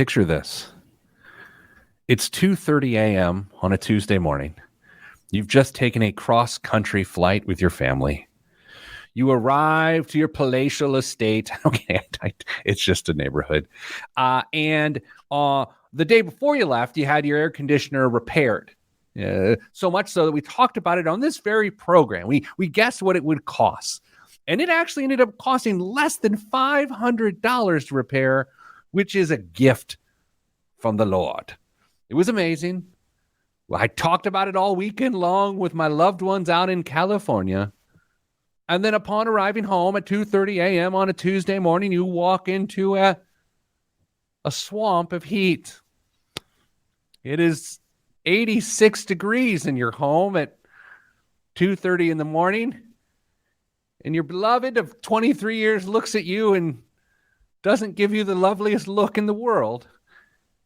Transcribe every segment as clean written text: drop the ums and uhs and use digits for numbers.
Picture this. It's 2:30 a.m. on a Tuesday morning. You've just taken a cross-country flight with your family. You arrive to your palatial estate. Okay, it's just a neighborhood. And the day before you left, you had your air conditioner repaired. So much so that we talked about it on this very program. We guessed what it would cost. And it actually ended up costing less than $500 to repair, which is a gift from the Lord. It was amazing. Well, I talked about it all weekend long with my loved ones out in California. And then upon arriving home at 2:30 a.m. on a Tuesday morning, you walk into a swamp of heat. It is 86 degrees in your home at 2:30 in the morning. And your beloved of 23 years looks at you and doesn't give you the loveliest look in the world.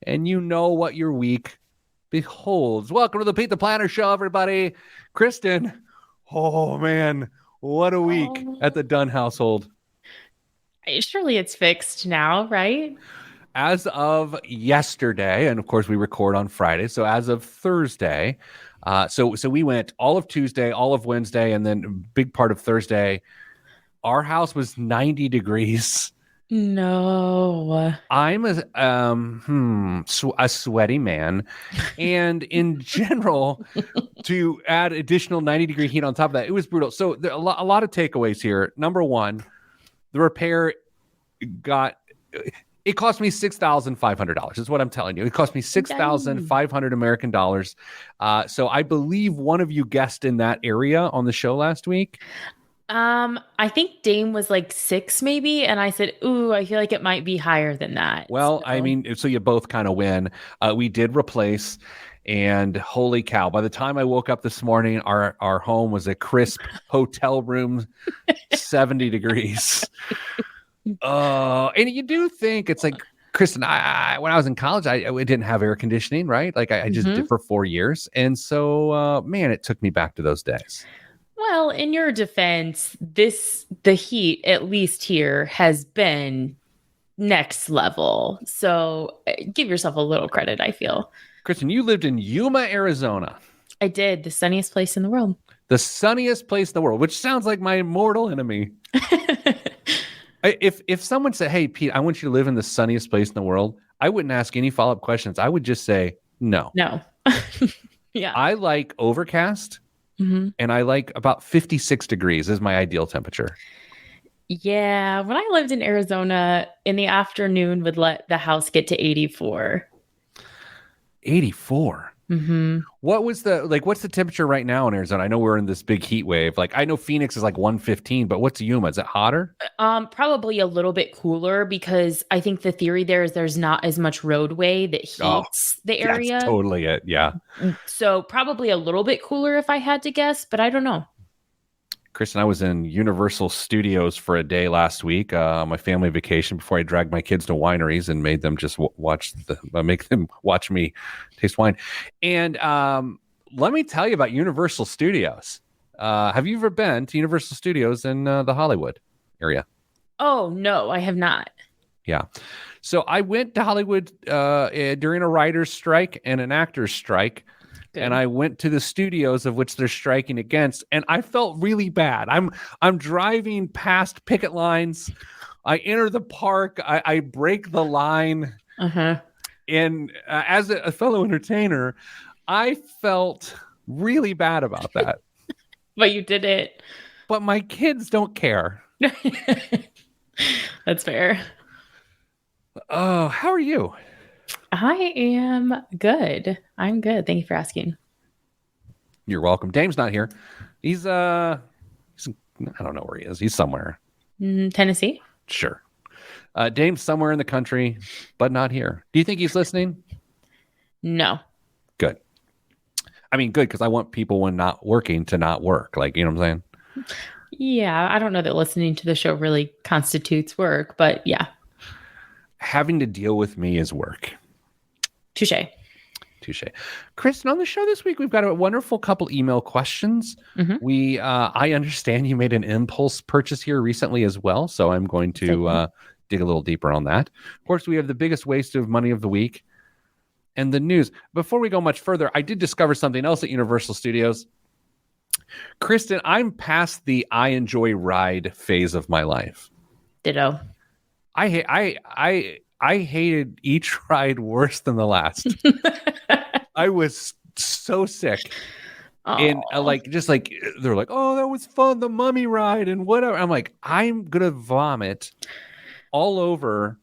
And you know what your week beholds. Welcome to the Pete the Planner Show, everybody. Kristen, oh man, what a week at the Dunn household. Surely it's fixed now, right? As of yesterday, and of course we record on Friday, so as of Thursday, so we went all of Tuesday, all of Wednesday, and then a big part of Thursday. Our house was 90 degrees. No. I'm a sweaty man. And in general, to add additional 90-degree heat on top of that, it was brutal. So there are a lot of takeaways here. Number one, the repair it cost me $6,500 is what I'm telling you. It cost me 6,500 American dollars. So I believe one of you guessed in that area on the show last week. I think Dame was like 6 maybe, and I said, ooh, I feel like it might be higher than that. Well, so. I mean, so you both kind of win. We did replace, and holy cow, by the time I woke up this morning, our home was a crisp hotel room, 70 degrees. And you do think it's like, Kristen, I when I was in college, I didn't have air conditioning, right? Like I just did for 4 years. And so, man, it took me back to those days. Well, in your defense, the heat, at least here, has been next level. So give yourself a little credit, I feel. Kristen, you lived in Yuma, Arizona. I did. The sunniest place in the world. The sunniest place in the world, which sounds like my mortal enemy. If someone said, hey, Pete, I want you to live in the sunniest place in the world, I wouldn't ask any follow-up questions. I would just say no. No. Yeah. I like overcast. Mm-hmm. And I like about 56 degrees is my ideal temperature. Yeah. When I lived in Arizona, in the afternoon would let the house get to 84. 84? Mm-hmm. What's the temperature right now in Arizona? I know we're in this big heat wave. Like I know Phoenix is like 115, but what's Yuma? Is it hotter? Probably a little bit cooler because I think the theory there is there's not as much roadway that heats the area. That's totally it. Yeah. So probably a little bit cooler if I had to guess, but I don't know. Kristen, I was in Universal Studios for a day last week on my family vacation before I dragged my kids to wineries and made them just make them watch me taste wine. And let me tell you about Universal Studios. Have you ever been to Universal Studios in the Hollywood area? Oh, no, I have not. Yeah. So I went to Hollywood during a writer's strike and an actor's strike. Good. And I went to the studios of which they're striking against, and I felt really bad. I'm driving past picket lines. I enter the park. I break the line. Uh-huh. And as a fellow entertainer, I felt really bad about that. But you did it. But my kids don't care. That's fair. Oh, how are you? I am good. I'm good. Thank you for asking. You're welcome. Dame's not here. He's I don't know where he is. He's somewhere. Tennessee? Sure. Dame's somewhere in the country, but not here. Do you think he's listening? No. Good. I mean, good, because I want people when not working to not work. Like, you know what I'm saying? Yeah. I don't know that listening to the show really constitutes work, but yeah. Having to deal with me is work. Touché. Kristen, on the show this week, we've got a wonderful couple email questions. Mm-hmm. I understand you made an impulse purchase here recently as well, so I'm going to dig a little deeper on that. Of course, we have the biggest waste of money of the week and the news. Before we go much further, I did discover something else at Universal Studios. Kristen, I'm past the I enjoy ride phase of my life. Ditto. I hated each ride worse than the last. I was so sick. And they're like, oh, that was fun, the mummy ride and whatever. I'm like, I'm gonna vomit all over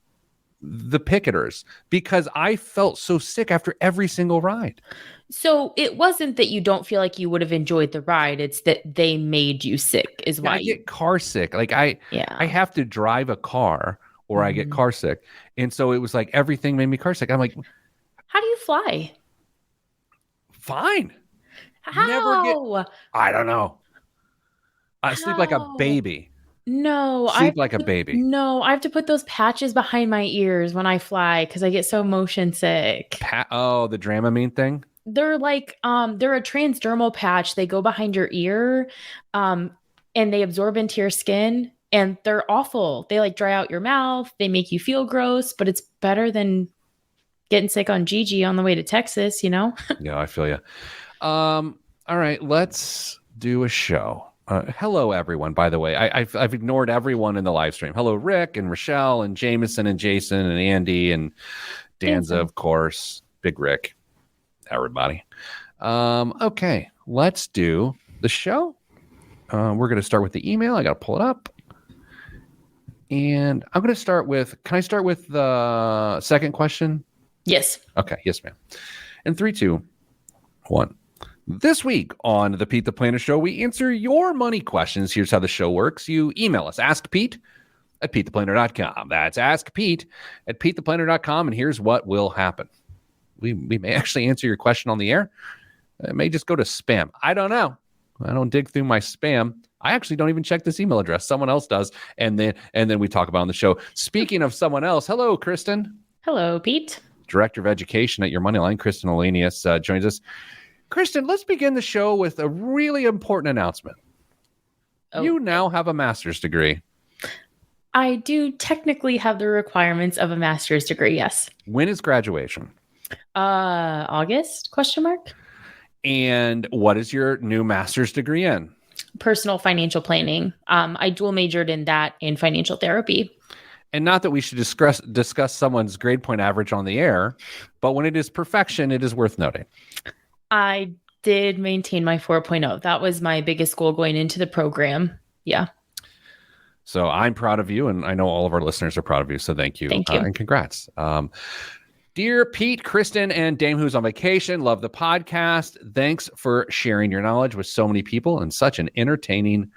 the picketers because I felt so sick after every single ride. So it wasn't that you don't feel like you would have enjoyed the ride. It's that they made you sick is why I get car sick. Like I have to drive a car or I get car sick. And so it was like everything made me car sick. I'm like, how do you fly? Fine. How? I don't know. I sleep like a baby. No, sleep like a baby. No, I have to put those patches behind my ears when I fly because I get so motion sick. The Dramamine thing? They're like, they're a transdermal patch. They go behind your ear, and they absorb into your skin, and they're awful. They like dry out your mouth. They make you feel gross, but it's better than getting sick on Gigi on the way to Texas, you know? Yeah, I feel you. All right, let's do a show. Hello, everyone, by the way. I've ignored everyone in the live stream. Hello, Rick and Rochelle and Jameson and Jason and Andy and Danza, of course. Big Rick. Everybody. Okay, let's do the show. We're going to start with the email. I got to pull it up. And I'm going to start with, can I start with the second question? Yes. Okay, yes, ma'am. In 3, 2, 1. This week on the Pete the Planner Show, we answer your money questions. Here's how the show works. You email us, askpete@petetheplanner.com. That's askpete@petetheplanner.com. And here's what will happen. We may actually answer your question on the air. It may just go to spam. I don't know. I don't dig through my spam. I actually don't even check this email address. Someone else does. And then we talk about it on the show. Speaking of someone else, hello, Kristen. Hello, Pete. Director of Education at Your Moneyline, Kristen Olenius, joins us. Kristen, let's begin the show with a really important announcement. Oh. You now have a master's degree. I do technically have the requirements of a master's degree, yes. When is graduation? August, ? And what is your new master's degree in? Personal financial planning. I dual majored in that and financial therapy. And not that we should discuss someone's grade point average on the air, but when it is perfection, it is worth noting. I did maintain my 4.0. That was my biggest goal going into the program. Yeah. So I'm proud of you, and I know all of our listeners are proud of you. So thank you. Thank you. And congrats. Dear Pete, Kristen, and Dame Who's on Vacation, love the podcast. Thanks for sharing your knowledge with so many people in such an entertaining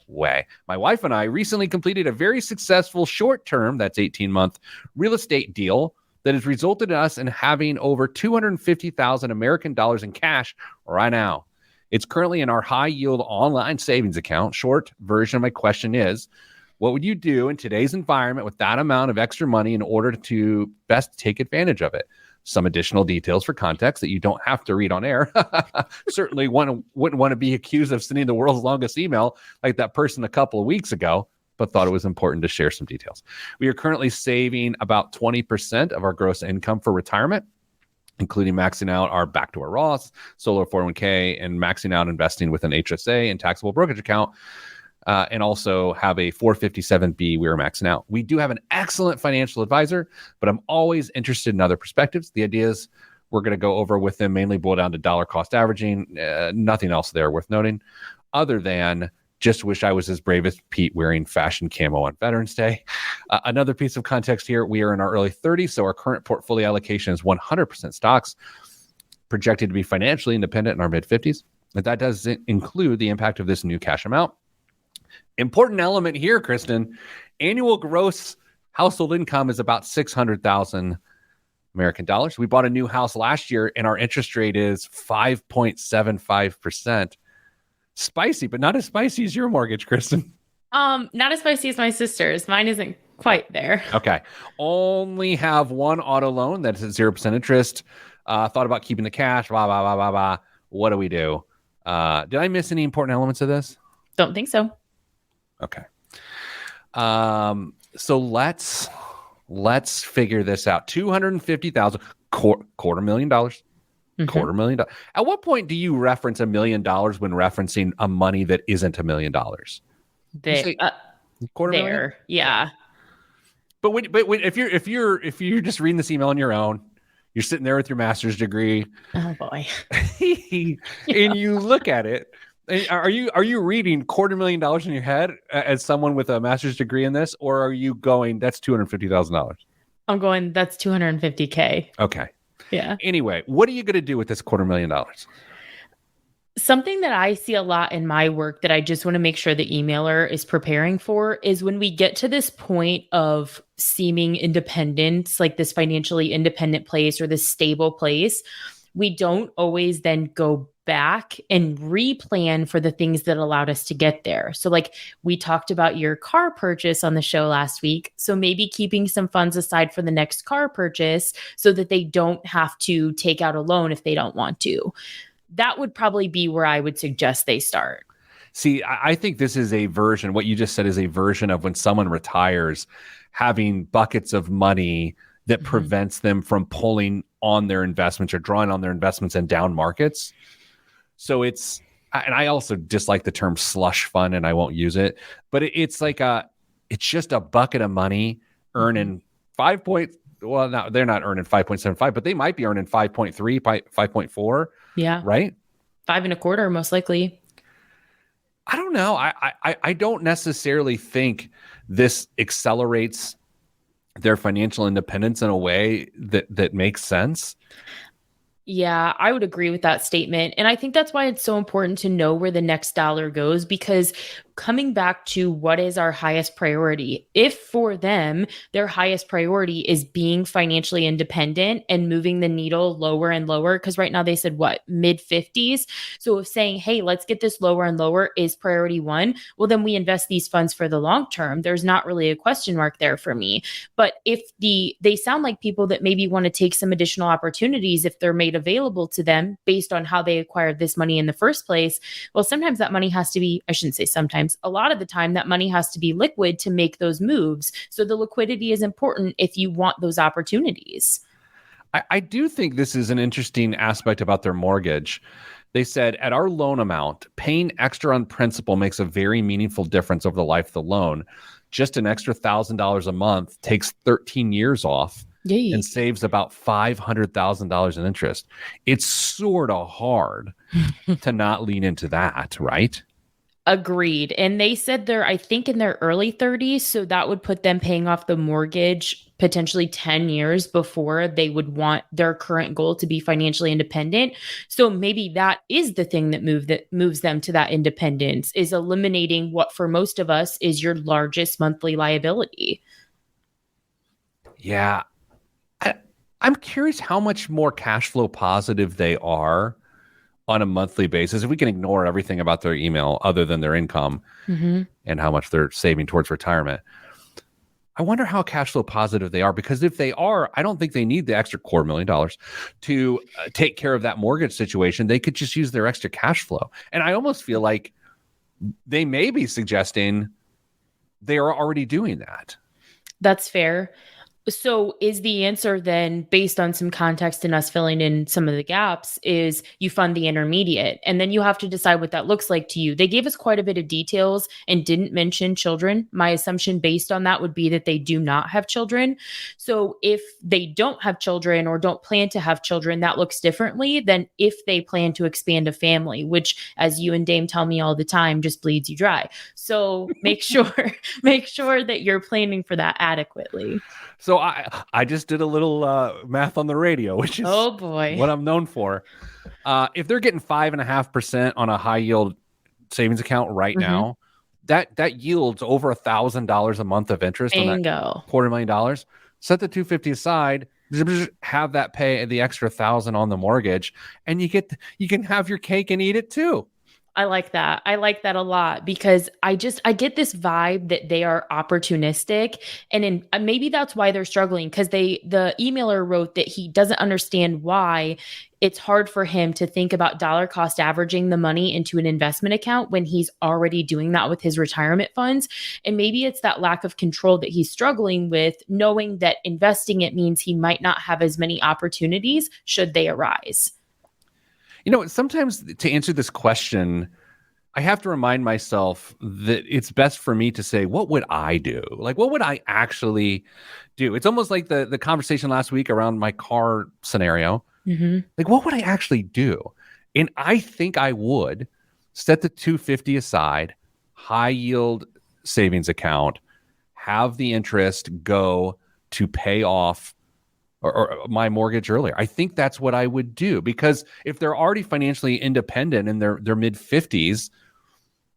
way. My wife and I recently completed a very successful short-term, that's 18-month, real estate deal that has resulted in us in having over $250,000 American dollars in cash right now. It's currently in our high-yield online savings account. Short version of my question is, what would you do in today's environment with that amount of extra money in order to best take advantage of it? Some additional details for context that you don't have to read on air. Certainly wouldn't want to be accused of sending the world's longest email like that person a couple of weeks ago, but thought it was important to share some details. We are currently saving about 20% of our gross income for retirement, including maxing out our backdoor Roth, solo 401k, and maxing out investing with an HSA and taxable brokerage account. And also have a 457B we are maxing out. We do have an excellent financial advisor, but I'm always interested in other perspectives. The ideas we're going to go over with them mainly boil down to dollar cost averaging. Nothing else there worth noting other than just wish I was as brave as Pete wearing fashion camo on Veterans Day. Another piece of context here, we are in our early 30s, so our current portfolio allocation is 100% stocks, projected to be financially independent in our mid-50s. But that does include the impact of this new cash amount. Important element here, Kristen, annual gross household income is about $600,000 American dollars. We bought a new house last year and our interest rate is 5.75%. Spicy, but not as spicy as your mortgage, Kristen. Not as spicy as my sister's. Mine isn't quite there. Okay. Only have one auto loan that's at 0% interest. Thought about keeping the cash, blah, blah, blah, blah, blah. What do we do? Did I miss any important elements of this? Don't think so. Okay. So let's figure this out. 250,000, quarter million dollars. Quarter million dollars. At what point do you reference $1 million when referencing a money that isn't $1 million? Quarter million? Yeah. But if you're just reading this email on your own, you're sitting there with your master's degree. Oh boy. And you look at it. Are you reading $250,000 in your head as someone with a master's degree in this, or are you going, that's $250,000? I'm going, that's $250K. Okay. Yeah. Anyway, what are you going to do with this $250,000? Something that I see a lot in my work that I just want to make sure the emailer is preparing for is when we get to this point of seeming independence, like this financially independent place or this stable place, we don't always then go back and replan for the things that allowed us to get there. So like we talked about your car purchase on the show last week. So maybe keeping some funds aside for the next car purchase so that they don't have to take out a loan if they don't want to. That would probably be where I would suggest they start. See, I think this is a version, what you just said is a version of when someone retires, having buckets of money that prevents them from pulling on their investments or drawing on their investments in down markets. So and I also dislike the term slush fund and I won't use it, but it's like it's just a bucket of money earning no, they're not earning 5.75, but they might be earning 5.3, 5.4. Yeah. Right? 5.25, most likely. I don't know. I don't necessarily think this accelerates their financial independence in a way that makes sense. Yeah, I would agree with that statement. And I think that's why it's so important to know where the next dollar goes, because coming back to what is our highest priority, if for them, their highest priority is being financially independent and moving the needle lower and lower, because right now they said what, mid 50s. So if saying, hey, let's get this lower and lower is priority one, well, then we invest these funds for the long term. There's not really a question mark there for me. But if they sound like people that maybe want to take some additional opportunities if they're made available to them based on how they acquired this money in the first place, well, sometimes that money has to be, I shouldn't say sometimes, a lot of the time that money has to be liquid to make those moves. So the liquidity is important if you want those opportunities. I do think this is an interesting aspect about their mortgage. They said at our loan amount, paying extra on principal makes a very meaningful difference over the life of the loan. Just an extra $1,000 a month takes 13 years off. Yay. And saves about $500,000 in interest. It's sort of hard to not lean into that, right? Agreed. And they said they're, I think, in their early 30s. So that would put them paying off the mortgage potentially 10 years before they would want their current goal to be financially independent. So maybe that is the thing that moves them to that independence, is eliminating what for most of us is your largest monthly liability. Yeah. I'm curious how much more cash flow positive they are on a monthly basis. If we can ignore everything about their email other than their income and how much they're saving towards retirement, I wonder how cash flow positive they are, because if they are, I don't think they need the extra $250,000 to take care of that mortgage situation. They could just use their extra cash flow. And I almost feel like they may be suggesting they are already doing that. That's fair. So is the answer then, based on some context and us filling in some of the gaps, is you fund the intermediate and then you have to decide what that looks like to you. They gave us quite a bit of details and didn't mention children. My assumption based on that would be that they do not have children. So if they don't have children or don't plan to have children, that looks differently than if they plan to expand a family, which, as you and Dame tell me all the time, just bleeds you dry. So make sure that you're planning for that adequately. So I just did a little math on the radio, which is what I'm known for. If they're getting 5.5% on a high yield savings account right now, that yields over $1,000 a month of interest on that $250,000. Set the $250,000 aside, have that pay the extra $1,000 on the mortgage, and you can have your cake and eat it too. I like that. I like that a lot because I get this vibe that they are opportunistic, and maybe that's why they're struggling, because the emailer wrote that he doesn't understand why it's hard for him to think about dollar cost averaging the money into an investment account when he's already doing that with his retirement funds. And maybe it's that lack of control that he's struggling with, knowing that investing it means he might not have as many opportunities should they arise. Sometimes to answer this question, I have to remind myself that it's best for me to say, what would I do? Like, what would I actually do? It's almost like the conversation last week around my car scenario. Mm-hmm. Like, what would I actually do? And I think I would set the $250 aside, high yield savings account, have the interest go to pay off or my mortgage earlier. I think that's what I would do, because if they're already financially independent in their mid 50s,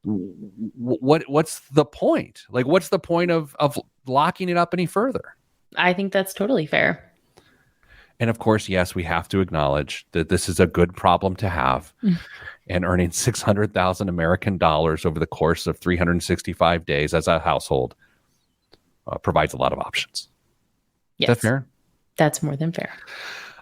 what's the point? Like, what's the point of locking it up any further? I think that's totally fair. And of course, yes, we have to acknowledge that this is a good problem to have. And earning 600,000 American dollars over the course of 365 days as a household provides a lot of options. Yes. Is that fair? That's more than fair.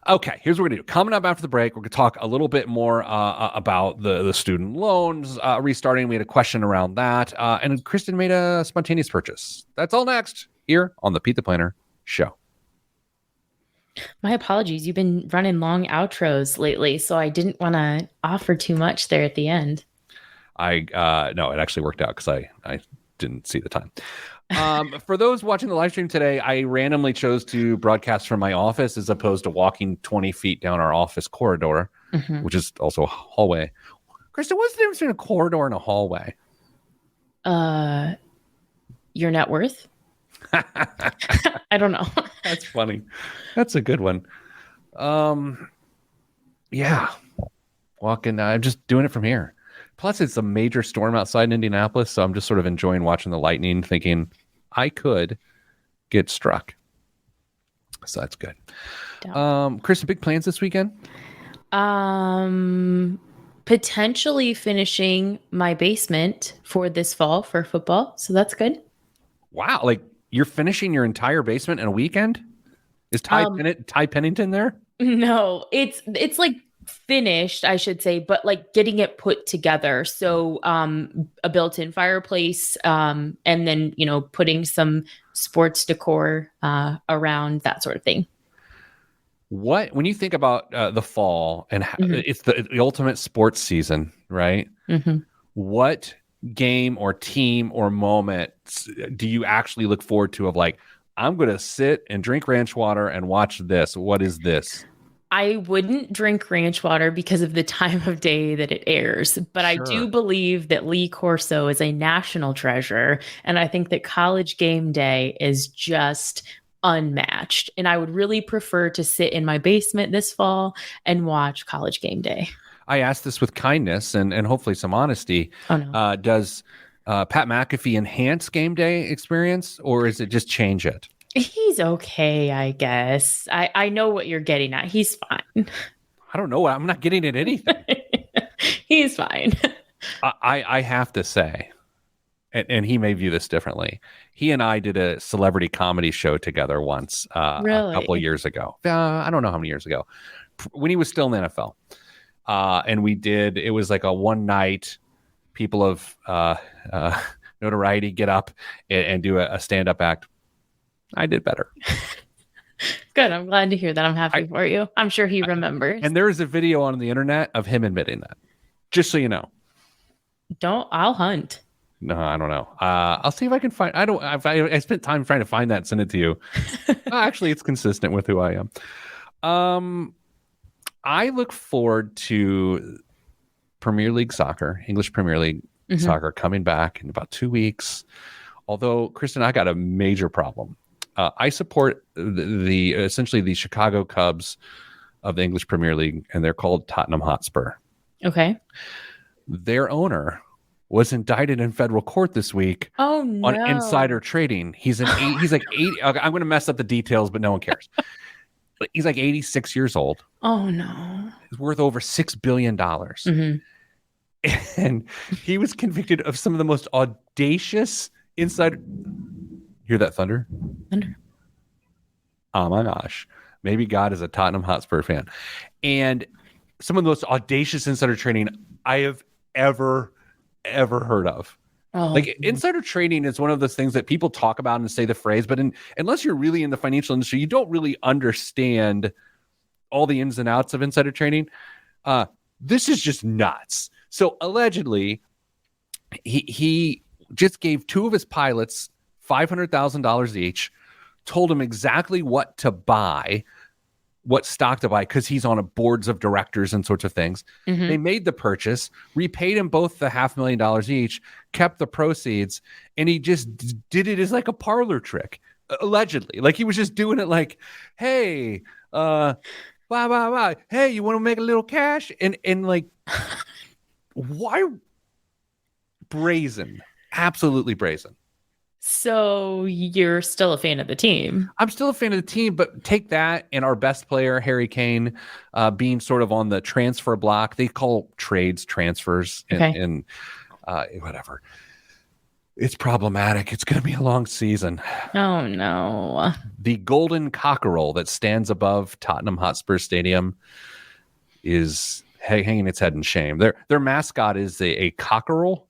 Okay, here's what we're going to do. Coming up after the break, we're going to talk a little bit more about the student loans restarting. We had a question around that. And Kristen made a spontaneous purchase. That's all next here on the Pete the Planner Show. My apologies. You've been running long outros lately, so I didn't want to offer too much there at the end. No, it actually worked out because I didn't see the time. For those watching the live stream today, I randomly chose to broadcast from my office as opposed to walking 20 feet down our office corridor, which is also a hallway. Kristen, what's the difference between a corridor and a hallway? Your net worth? I don't know. That's funny. That's a good one. Yeah. Walking, I'm just doing it from here. Plus, it's a major storm outside in Indianapolis, so I'm just sort of enjoying watching the lightning, thinking I could get struck. So that's good. Kristen, big plans this weekend? Potentially finishing my basement for this fall for football, so that's good. Wow, like you're finishing your entire basement in a weekend? Is Ty Pennington there? No, it's like finished, I should say, but like getting it put together. So a built-in fireplace, and then putting some sports decor around, that sort of thing. When you think about the fall and it's the ultimate sports season, right? What game or team or moment do you actually look forward to of like, I'm going to sit and drink ranch water and watch this? What is this? I wouldn't drink ranch water because of the time of day that it airs, but sure. I do believe that Lee Corso is a national treasure, and I think that College Game Day is just unmatched. And I would really prefer to sit in my basement this fall and watch College Game Day. I asked this with kindness and hopefully some honesty. Oh, no. Does Pat McAfee enhance game day experience, or is it just change it? He's okay, I guess. I know what you're getting at. He's fine. I don't know. I'm not getting at anything. He's fine. I have to say, and he may view this differently, he and I did a celebrity comedy show together once really? A couple of years ago. I don't know how many years ago. When he was still in the NFL. And it was like a one night, people of notoriety get up and do a stand-up act. I did better. Good. I'm glad to hear that. I'm happy for you. I'm sure he remembers. And there is a video on the internet of him admitting that. Just so you know. I'll hunt. No, I don't know. I'll see if I can find. I spent time trying to find that and send it to you. Actually, it's consistent with who I am. I look forward to Premier League soccer, English Premier League soccer coming back in about 2 weeks. Although, Kristen, I got a major problem. I support essentially the Chicago Cubs of the English Premier League, and they're called Tottenham Hotspur. Okay. Their owner was indicted in federal court this week on insider trading. He's like 80. I'm going to mess up the details, but no one cares. He's like 86 years old. Oh no. He's worth over $6 billion. And he was convicted of some of the most audacious insider. Hear that thunder? Thunder. Oh my gosh. Maybe God is a Tottenham Hotspur fan. And some of the most audacious insider trading I have ever heard of. Oh, Like insider trading is one of those things that people talk about and say the phrase, but unless you're really in the financial industry, you don't really understand all the ins and outs of insider trading. This is just nuts. So allegedly, he just gave two of his pilots $500,000 each, told him exactly what to buy, what stock to buy, because he's on a boards of directors and sorts of things. mhm. They made the purchase, repaid him both the $500,000 each, kept the proceeds, and he just did it as like a parlor trick, allegedly. Like he was just doing it like, hey, blah, blah, blah. Hey, you want to make a little cash? And like, why? Brazen, absolutely brazen. So you're still a fan of the team? I'm still a fan of the team, but take that and our best player, Harry Kane, being sort of on the transfer block. They call trades transfers and whatever. It's problematic. It's going to be a long season. Oh, no. The golden cockerel that stands above Tottenham Hotspur Stadium is hanging its head in shame. Their mascot is a cockerel.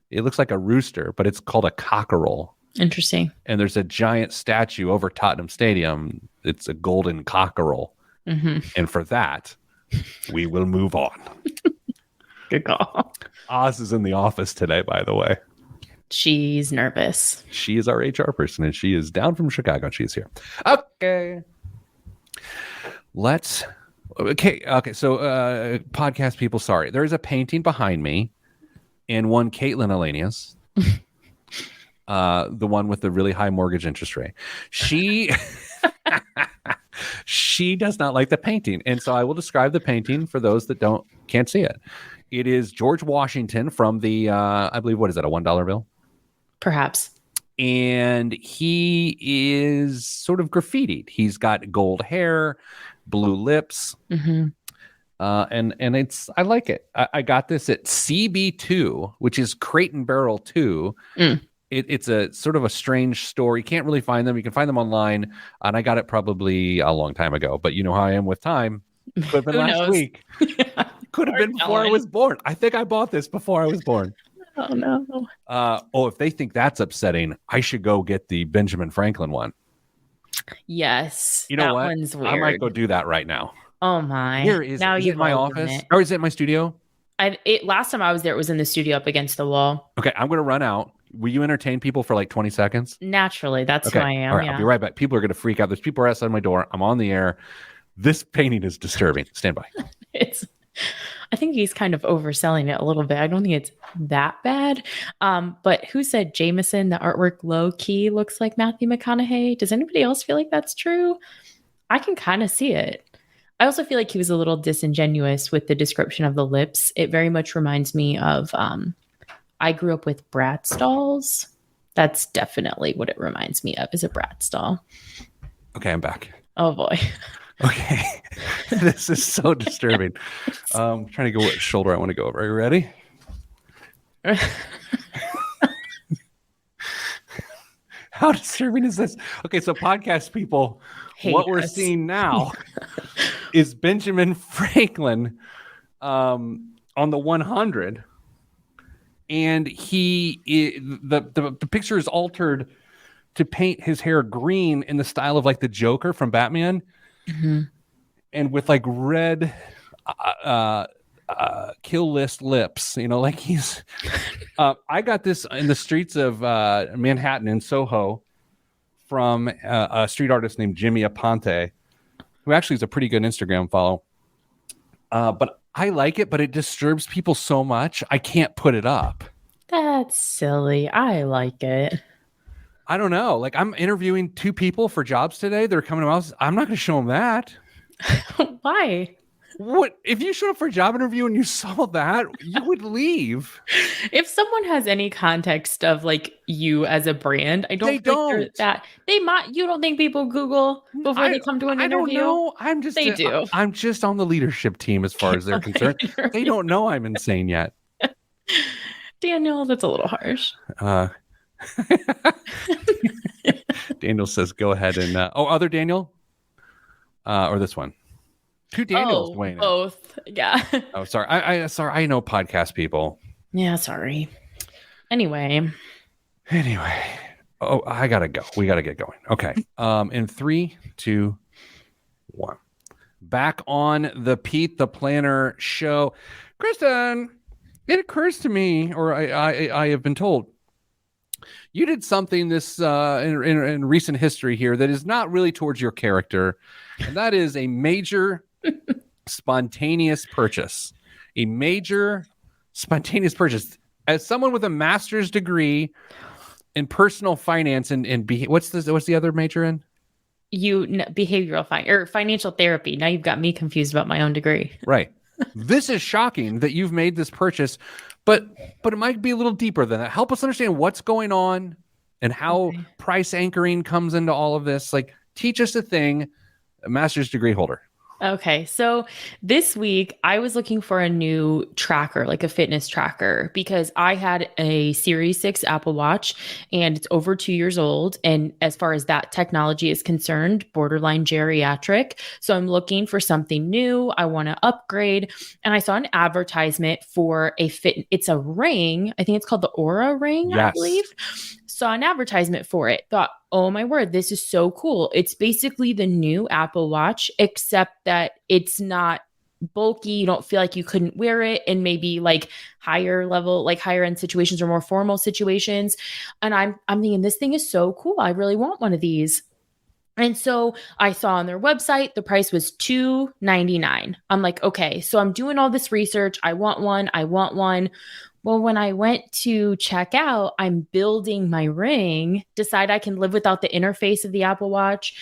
It looks like a rooster, but it's called a cockerel. Interesting. And there's a giant statue over Tottenham Stadium. It's a golden cockerel. Mm-hmm. And for that, we will move on. Good call. Oz is in the office today, by the way. She's nervous. She is our HR person, and she is down from Chicago, and she's here. Okay. Okay. So, podcast people, sorry. There's a painting behind me. And one Caitlin Elanius, the one with the really high mortgage interest rate. She does not like the painting. And so I will describe the painting for those that can't see it. It is George Washington from the, I believe, what is that, a $1 bill? Perhaps. And he is sort of graffitied. He's got gold hair, blue lips. Mm-hmm. And I like it. I got this at CB2, which is Crate and Barrel 2. It's a sort of a strange store. You can't really find them. You can find them online. And I got it probably a long time ago. But you know how I am with time. Could have been last week. Could have been before I was born. I think I bought this before I was born. Oh, no. If they think that's upsetting, I should go get the Benjamin Franklin one. Yes. You know that what? One's weird. I might go do that right now. Oh my! Here is now it in my office, it. or is it in my studio? Last time I was there, it was in the studio up against the wall. Okay, I'm going to run out. Will you entertain people for like 20 seconds? Naturally, that's okay. who I am. All right, yeah. I'll be right back. People are going to freak out. There's people outside my door. I'm on the air. This painting is disturbing. Stand by. I think he's kind of overselling it a little bit. I don't think it's that bad. But who said Jameson, the artwork low key looks like Matthew McConaughey? Does anybody else feel like that's true? I can kind of see it. I also feel like he was a little disingenuous with the description of the lips. It very much reminds me of I grew up with Bratz dolls. That's definitely what it reminds me of, is a Bratz doll. Okay, I'm back. Oh boy. Okay. This is so disturbing. I'm trying to go what shoulder I want to go over. Are you ready? How disturbing is this? Okay, so podcast people, what we're seeing now is Benjamin Franklin on the 100, and the picture is altered to paint his hair green in the style of like the Joker from Batman, and with like red kill list lips, like he's I got this in the streets of Manhattan in Soho from a street artist named Jimmy Aponte, who actually is a pretty good Instagram follow. But I like it, but it disturbs people so much I can't put it up. That's silly. I like it. I don't know. Like, I'm interviewing 2 people for jobs today. They're coming to my house. I'm not going to show them that. Why? What if you showed up for a job interview and you saw that? You would leave. If someone has any context of like you as a brand, I don't They think they're don't. that they might. You don't think people Google before they come to an I don't interview? know. They do. I'm just on the leadership team as far as they're concerned. They don't know I'm insane yet. Daniel, that's a little harsh. Daniel says, "Go ahead and other Daniel, or this one." Two Daniels, Wayne. Both. Yeah. Oh, sorry. Sorry. I know podcast people. Yeah. Sorry. Anyway. Oh, I gotta go. We gotta get going. Okay. In 3, 2, 1. Back on the Pete the Planner show. Kristen, it occurs to me, or I have been told, you did something this in recent history here that is not really towards your character, and that is a major spontaneous purchase. A major spontaneous purchase. As someone with a master's degree in personal finance and what's the other major in? Behavioral or financial therapy. Now you've got me confused about my own degree. Right. This is shocking that you've made this purchase, but it might be a little deeper than that. Help us understand what's going on and how price anchoring comes into all of this. Like, teach us a thing, a master's degree holder. Okay. So this week I was looking for a new tracker, like a fitness tracker, because I had a Series 6 Apple Watch and it's over 2 years old. And as far as that technology is concerned, borderline geriatric. So I'm looking for something new. I want to upgrade. And I saw an advertisement for it's a ring. I think it's called the Aura ring, I believe. Saw an advertisement for it. Thought, oh my word, this is so cool. It's basically the new Apple Watch, except that it's not bulky. You don't feel like you couldn't wear it in maybe like higher level, like higher end situations or more formal situations. And I'm thinking this thing is so cool. I really want one of these. And so I saw on their website, the price was $299. I'm like, okay, so I'm doing all this research. I want one. Well, when I went to check out, I'm building my ring, decide I can live without the interface of the Apple Watch.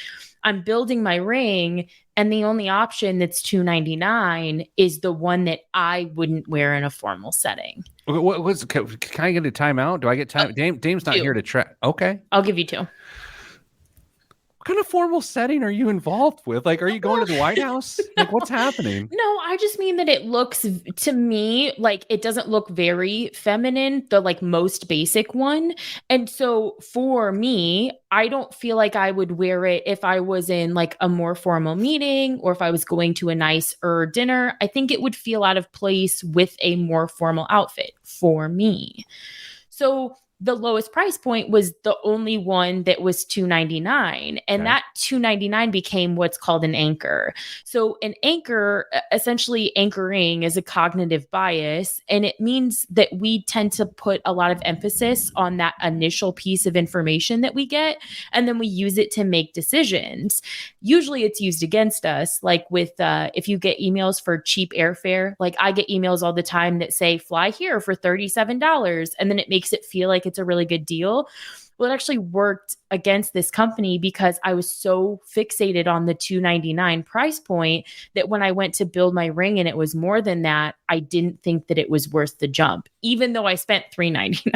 I'm building my ring, and the only option that's $299 is the one that I wouldn't wear in a formal setting. Can I get a timeout? Do I get time? Dame's not here to track. Okay. I'll give you 2. What kind of formal setting are you involved with? Like, are you going to the White House? Like, what's happening? No, I just mean that it looks to me like it doesn't look very feminine, the like most basic one. And so for me, I don't feel like I would wear it if I was in like a more formal meeting or if I was going to a nicer dinner. I think it would feel out of place with a more formal outfit for me. So the lowest price point was the only one that was $299. And that $299 became what's called an anchor. So an anchor, essentially anchoring, is a cognitive bias. And it means that we tend to put a lot of emphasis on that initial piece of information that we get. And then we use it to make decisions. Usually it's used against us. Like with, if you get emails for cheap airfare, like I get emails all the time that say fly here for $37. And then it makes it feel like it's a really good deal. Well, it actually worked against this company because I was so fixated on the $299 price point that when I went to build my ring and it was more than that, I didn't think that it was worth the jump, even though I spent $399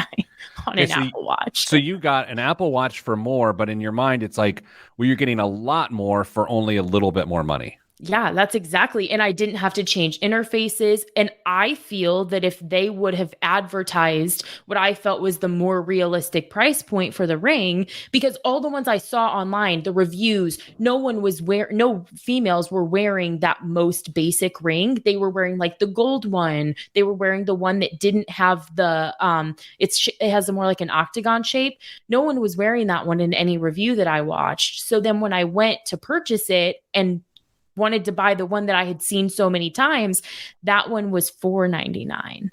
on an Apple Watch. So you got an Apple Watch for more, but in your mind, it's like, well, you're getting a lot more for only a little bit more money. Yeah, that's exactly. And I didn't have to change interfaces. And I feel that if they would have advertised what I felt was the more realistic price point for the ring, because all the ones I saw online, the reviews, no females were wearing that most basic ring. They were wearing like the gold one. They were wearing the one that didn't have the, it has a more like an octagon shape. No one was wearing that one in any review that I watched. So then when I went to purchase it and wanted to buy the one that I had seen so many times, that one was $499.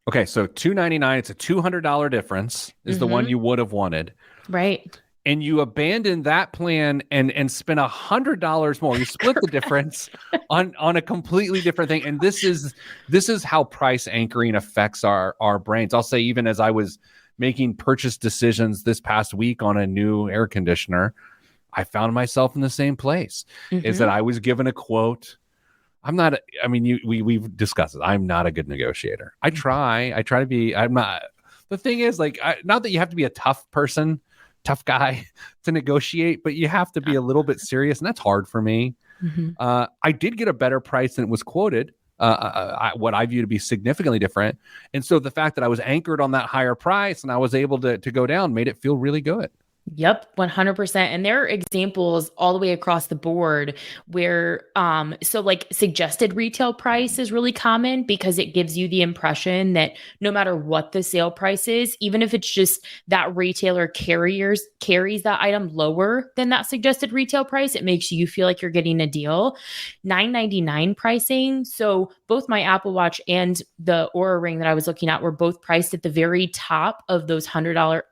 Okay, so $299, it's a $200 difference is the one you would have wanted. Right. And you abandoned that plan and spent $100 more. You split the difference on a completely different thing. And this is how price anchoring affects our brains. I'll say, even as I was making purchase decisions this past week on a new air conditioner, I found myself in the same place. Is that I was given a quote I'm not. I mean, we've discussed it. I'm not a good negotiator. I try to be. I'm not. The thing is, like, not that you have to be a tough guy to negotiate, but you have to be a little bit serious, and that's hard for me. Mhm. I did get a better price than it was quoted. What I view to be significantly different, and so the fact that I was anchored on that higher price and I was able to go down made it feel really good. Yep, 100%. And there are examples all the way across the board where, so like suggested retail price is really common because it gives you the impression that no matter what the sale price is, even if it's just that retailer carries that item lower than that suggested retail price, it makes you feel like you're getting a deal. $9.99 pricing. So both my Apple Watch and the Oura Ring that I was looking at were both priced at the very top of those $100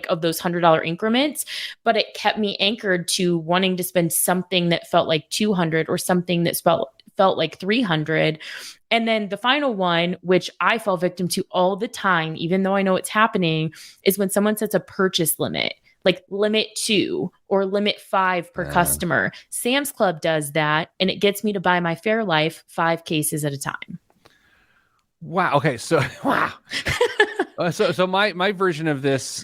of those $100 increments, but it kept me anchored to wanting to spend something that felt like 200 or something that felt like 300. And then the final one, which I fall victim to all the time, even though I know it's happening, is when someone sets a purchase limit, like limit 2 or limit 5 per customer. Sam's Club does that, and it gets me to buy my Fairlife 5 cases at a time. Wow. Okay. So wow. So my version of this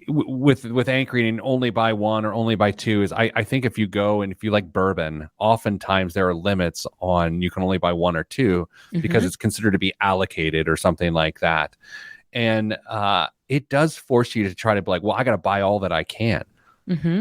with anchoring and only buy 1 or only buy 2 is I think if you go and if you like bourbon, oftentimes there are limits on you can only buy 1 or 2 because it's considered to be allocated or something like that. And it does force you to try to be like, well, I got to buy all that I can.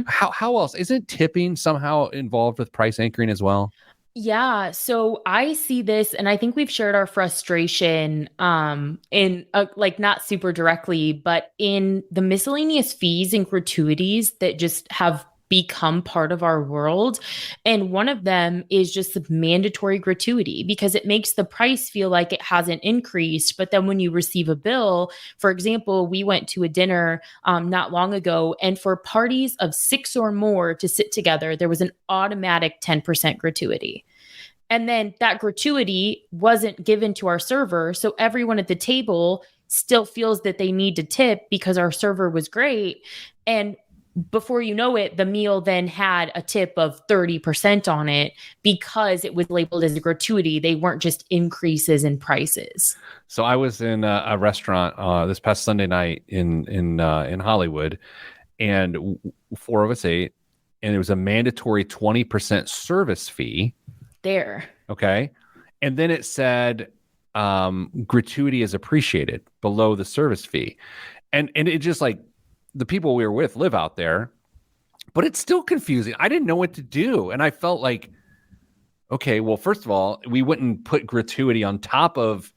How else? Isn't tipping somehow involved with price anchoring as well? Yeah, so I see this, and I think we've shared our frustration in like not super directly, but in the miscellaneous fees and gratuities that just have become part of our world. And one of them is just the mandatory gratuity because it makes the price feel like it hasn't increased. But then when you receive a bill, for example, we went to a dinner not long ago, and for parties of 6 or more to sit together, there was an automatic 10% gratuity. And then that gratuity wasn't given to our server. So everyone at the table still feels that they need to tip because our server was great. And before you know it, the meal then had a tip of 30% on it because it was labeled as a gratuity. They weren't just increases in prices. So I was in a restaurant this past Sunday night in Hollywood, and 4 of us ate, and it was a mandatory 20% service fee. There. Okay. And then it said gratuity is appreciated below the service fee. And it just like the people we were with live out there, but it's still confusing. I didn't know what to do. And I felt like, okay, well, first of all, we wouldn't put gratuity on top of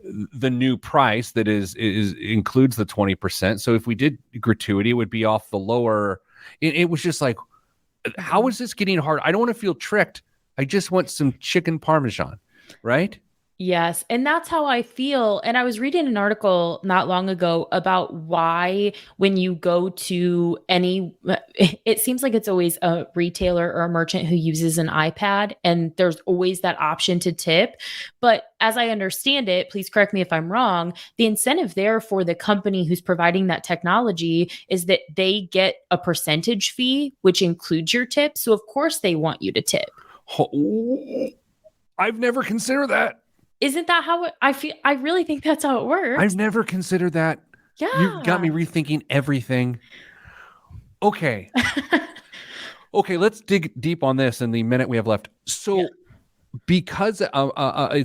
the new price that is includes the 20%. So if we did gratuity, it would be off the lower. It was just like, how is this getting hard? I don't want to feel tricked. I just want some chicken Parmesan, right? Yes. And that's how I feel. And I was reading an article not long ago about why, when you go to it seems like it's always a retailer or a merchant who uses an iPad, and there's always that option to tip. But as I understand it, please correct me if I'm wrong, the incentive there for the company who's providing that technology is that they get a percentage fee, which includes your tip. So, of course, they want you to tip. Oh, I've never considered that. Isn't that how I feel? I really think that's how it works. I've never considered that. Yeah. You've got me rethinking everything. Okay. Okay, let's dig deep on this in the minute we have left. So because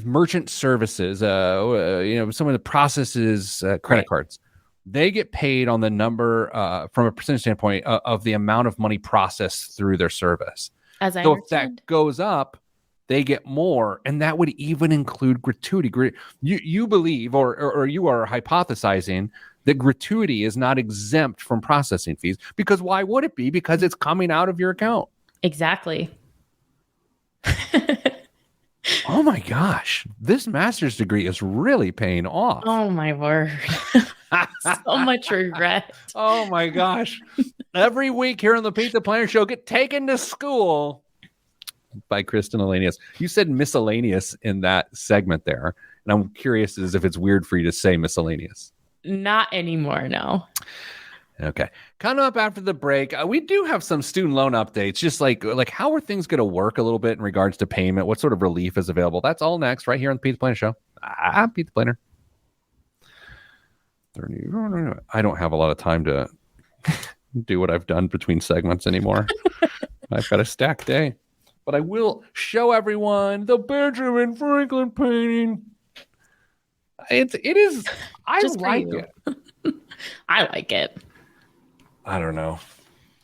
merchant services, someone that processes credit cards, they get paid on the number from a percentage standpoint of the amount of money processed through their service. As I so understand. If that goes up, they get more, and that would even include gratuity. You believe, or you are hypothesizing that gratuity is not exempt from processing fees, because why would it be? Because it's coming out of your account. Exactly. Oh my gosh, this master's degree is really paying off. Oh my word. So much regret. Oh my gosh. Every week here on the Pete the Planner Show, get taken to school by Kristen Elanius. You said miscellaneous in that segment there, and I'm curious as if it's weird for you to say miscellaneous. Not anymore, no. Okay. Coming up after the break, we do have some student loan updates. Just like how are things going to work a little bit in regards to payment? What sort of relief is available? That's all next, right here on the Pete the Planner Show. I'm Pete the Planner. I don't have a lot of time to do what I've done between segments anymore. I've got a stacked day, but I will show everyone the Benjamin Franklin painting. It is. I Just for like you. it. I like it. I don't know.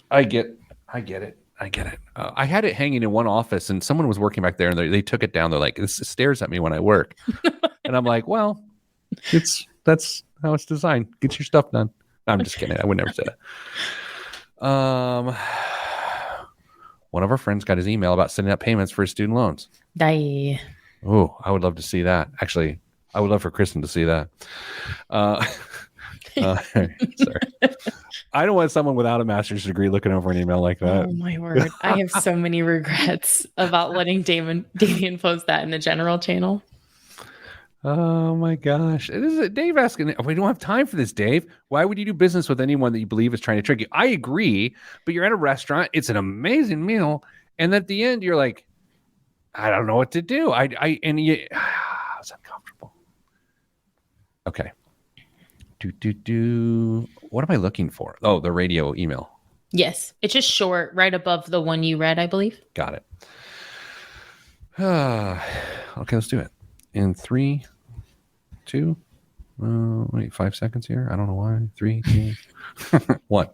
I get it. I had it hanging in one office, and someone was working back there, and they took it down. They're like, "This stares at me when I work," and I'm like, "Well, that's how it's designed. Get your stuff done." No, I'm just kidding. I would never say that. One of our friends got his email about setting up payments for his student loans. Die. Oh, I would love to see that. Actually, I would love for Kristen to see that. Sorry. I don't want someone without a master's degree looking over an email like that. Oh my word. I have so many regrets about letting Damien post that in the general channel. Oh my gosh. It is Dave asking, we don't have time for this, Dave. Why would you do business with anyone that you believe is trying to trick you? I agree, but you're at a restaurant. It's an amazing meal. And at the end, you're like, I don't know what to do. It's uncomfortable. Okay. What am I looking for? Oh, the radio email. Yes. It's just short, right above the one you read, I believe. Got it. Okay, let's do it. In 3, 2, wait, 5 seconds here. I don't know why. 3, 2, 1.